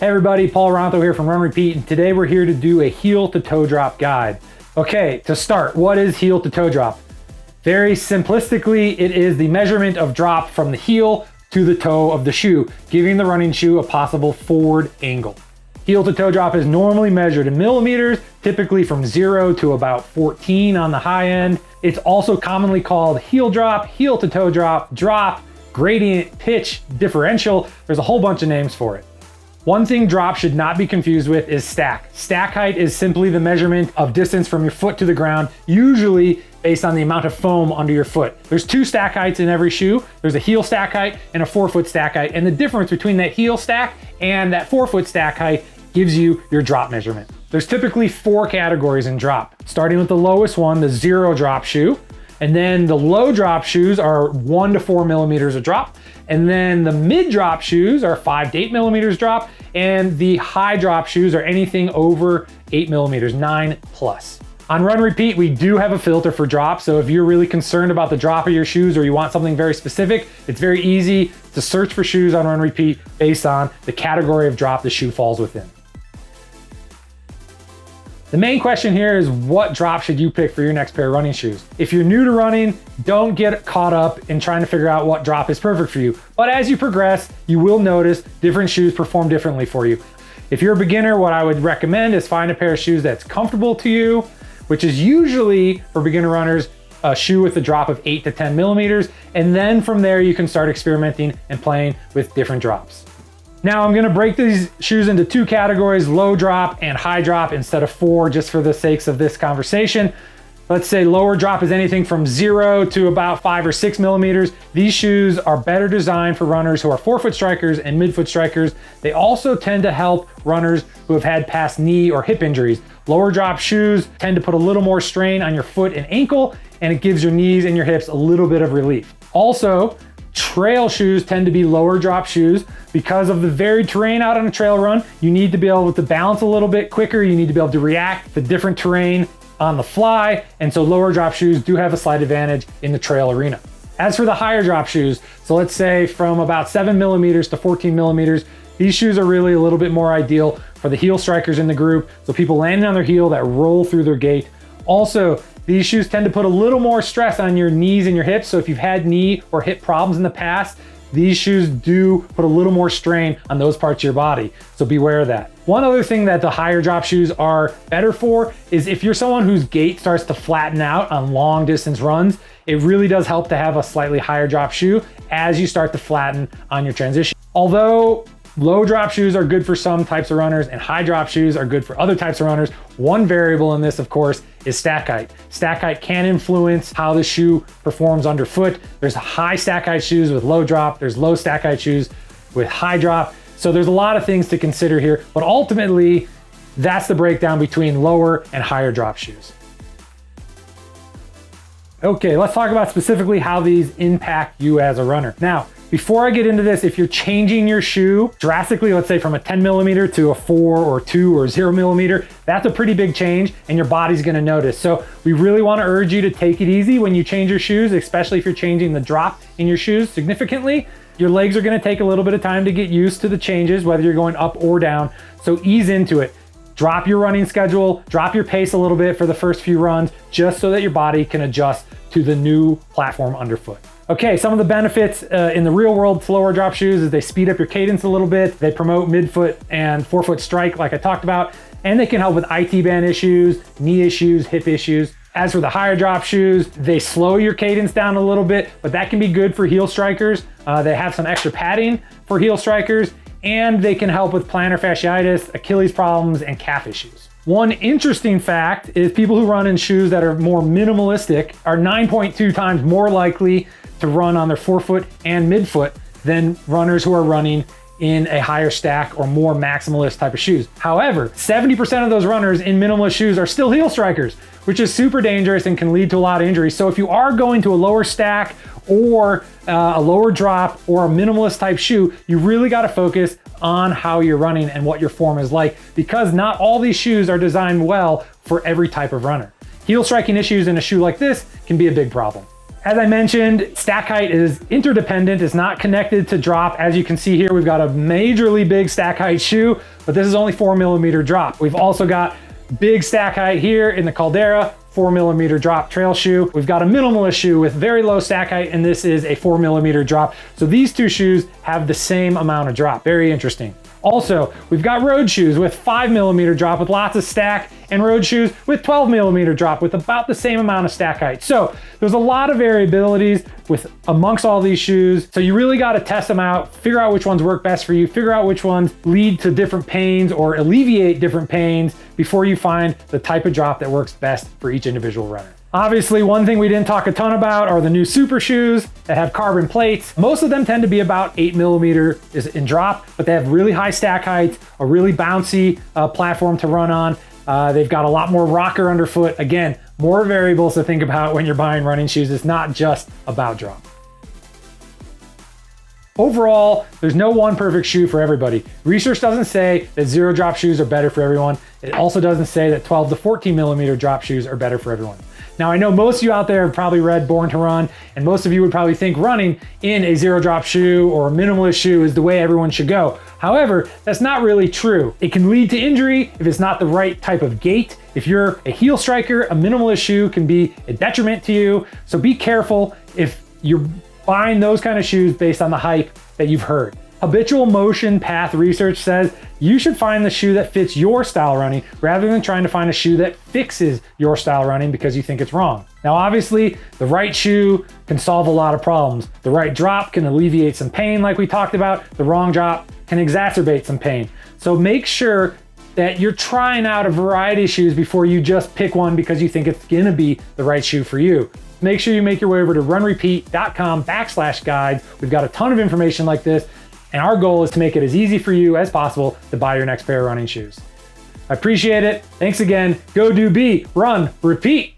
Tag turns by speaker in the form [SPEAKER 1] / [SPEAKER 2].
[SPEAKER 1] Hey everybody, Paul Ronto here from Run Repeat, and today we're here to do a heel to toe drop guide. Okay, to start, what is heel to toe drop? Very simplistically, it is the measurement of drop from the heel to the toe of the shoe, giving the running shoe a possible forward angle. Heel to toe drop is normally measured in millimeters, typically from 0 to about 14 on the high end. It's also commonly called heel drop, heel to toe drop, drop, gradient, pitch, differential. There's a whole bunch of names for it. One thing drop should not be confused with is stack. Stack height is simply the measurement of distance from your foot to the ground, usually based on the amount of foam under your foot. There's two stack heights in every shoe. There's a heel stack height and a forefoot stack height. And the difference between that heel stack and that forefoot stack height gives you your drop measurement. There's typically 4 categories in drop, starting with the lowest one, the 0 drop shoe. And then the low drop shoes are 1 to 4 millimeters of drop. And then the mid drop shoes are 5 to 8 millimeters drop. And the high drop shoes are anything over 8 millimeters, 9 plus. On Run Repeat, we do have a filter for drop. So if you're really concerned about the drop of your shoes or you want something very specific, it's very easy to search for shoes on Run Repeat based on the category of drop the shoe falls within. The main question here is, what drop should you pick for your next pair of running shoes? If you're new to running, don't get caught up in trying to figure out what drop is perfect for you. But as you progress, you will notice different shoes perform differently for you. If you're a beginner, what I would recommend is find a pair of shoes that's comfortable to you, which is usually, for beginner runners, a shoe with a drop of 8 to 10 millimeters. And then from there, you can start experimenting and playing with different drops. Now I'm gonna break these shoes into 2 categories, low drop and high drop, instead of 4, just for the sakes of this conversation. Let's say lower drop is anything from 0 to about 5 or 6 millimeters. These shoes are better designed for runners who are forefoot strikers and midfoot strikers. They also tend to help runners who have had past knee or hip injuries. Lower drop shoes tend to put a little more strain on your foot and ankle, and it gives your knees and your hips a little bit of relief. Also, trail shoes tend to be lower drop shoes. Because of the varied terrain out on a trail run, you need to be able to balance a little bit quicker. You need to be able to react to different terrain on the fly. And so lower drop shoes do have a slight advantage in the trail arena. As for the higher drop shoes, so let's say from about 7 millimeters to 14 millimeters, these shoes are really a little bit more ideal for the heel strikers in the group. So people landing on their heel that roll through their gait. Also, these shoes tend to put a little more stress on your knees and your hips. So if you've had knee or hip problems in the past, these shoes do put a little more strain on those parts of your body. So beware of that. One other thing that the higher drop shoes are better for is if you're someone whose gait starts to flatten out on long distance runs, it really does help to have a slightly higher drop shoe as you start to flatten on your transition. Although low drop shoes are good for some types of runners and high drop shoes are good for other types of runners, one variable in this, of course, is stack height. Stack height can influence how the shoe performs underfoot. There's high stack height shoes with low drop. There's low stack height shoes with high drop. So there's a lot of things to consider here, but ultimately, that's the breakdown between lower and higher drop shoes. Okay, let's talk about specifically how these impact you as a runner. Now, before I get into this, if you're changing your shoe drastically, let's say from a 10 millimeter to a 4 or 2 or 0 millimeter, that's a pretty big change and your body's gonna notice. So we really wanna urge you to take it easy when you change your shoes, especially if you're changing the drop in your shoes significantly. Your legs are gonna take a little bit of time to get used to the changes, whether you're going up or down. So ease into it. Drop your running schedule, drop your pace a little bit for the first few runs, just so that your body can adjust to the new platform underfoot. Okay, some of the benefits in the real world to lower drop shoes is they speed up your cadence a little bit. They promote midfoot and forefoot strike, like I talked about, and they can help with IT band issues, knee issues, hip issues. As for the higher drop shoes, they slow your cadence down a little bit, but that can be good for heel strikers. They have some extra padding for heel strikers, and they can help with plantar fasciitis, Achilles problems, and calf issues. One interesting fact is people who run in shoes that are more minimalistic are 9.2 times more likely to run on their forefoot and midfoot than runners who are running in a higher stack or more maximalist type of shoes. However, 70% of those runners in minimalist shoes are still heel strikers, which is super dangerous and can lead to a lot of injuries. So if you are going to a lower stack or a lower drop or a minimalist type shoe, you really got to focus on how you're running and what your form is like, because not all these shoes are designed well for every type of runner. Heel striking issues in a shoe like this can be a big problem. As I mentioned, stack height is interdependent. It's not connected to drop. As you can see here, we've got a majorly big stack height shoe, but this is only 4mm drop. We've also got big stack height here in the Caldera, 4mm drop trail shoe. We've got a minimalist shoe with very low stack height, and this is a 4mm drop. So these two shoes have the same amount of drop. Very interesting. Also, we've got road shoes with 5mm drop with lots of stack, and road shoes with 12mm drop with about the same amount of stack height. So there's a lot of variabilities amongst all these shoes. So you really got to test them out, figure out which ones work best for you, figure out which ones lead to different pains or alleviate different pains before you find the type of drop that works best for each individual runner. Obviously, one thing we didn't talk a ton about are the new super shoes that have carbon plates. Most of them tend to be about 8mm in drop, but they have really high stack heights, a really bouncy platform to run on. They've got a lot more rocker underfoot. Again, more variables to think about when you're buying running shoes. It's not just about drop. Overall, there's no one perfect shoe for everybody. Research doesn't say that zero drop shoes are better for everyone. It also doesn't say that 12 to 14mm drop shoes are better for everyone. Now, I know most of you out there have probably read Born to Run, and most of you would probably think running in a zero drop shoe or a minimalist shoe is the way everyone should go. However, that's not really true. It can lead to injury if it's not the right type of gait. If you're a heel striker, a minimalist shoe can be a detriment to you. So be careful if you're buying those kind of shoes based on the hype that you've heard. Habitual motion path research says you should find the shoe that fits your style running rather than trying to find a shoe that fixes your style running because you think it's wrong. Now, obviously, the right shoe can solve a lot of problems. The right drop can alleviate some pain like we talked about. The wrong drop can exacerbate some pain. So make sure that you're trying out a variety of shoes before you just pick one because you think it's gonna be the right shoe for you. Make sure you make your way over to RunRepeat.com/guide. We've got a ton of information like this, and our goal is to make it as easy for you as possible to buy your next pair of running shoes. I appreciate it. Thanks again. Go do be, run, repeat.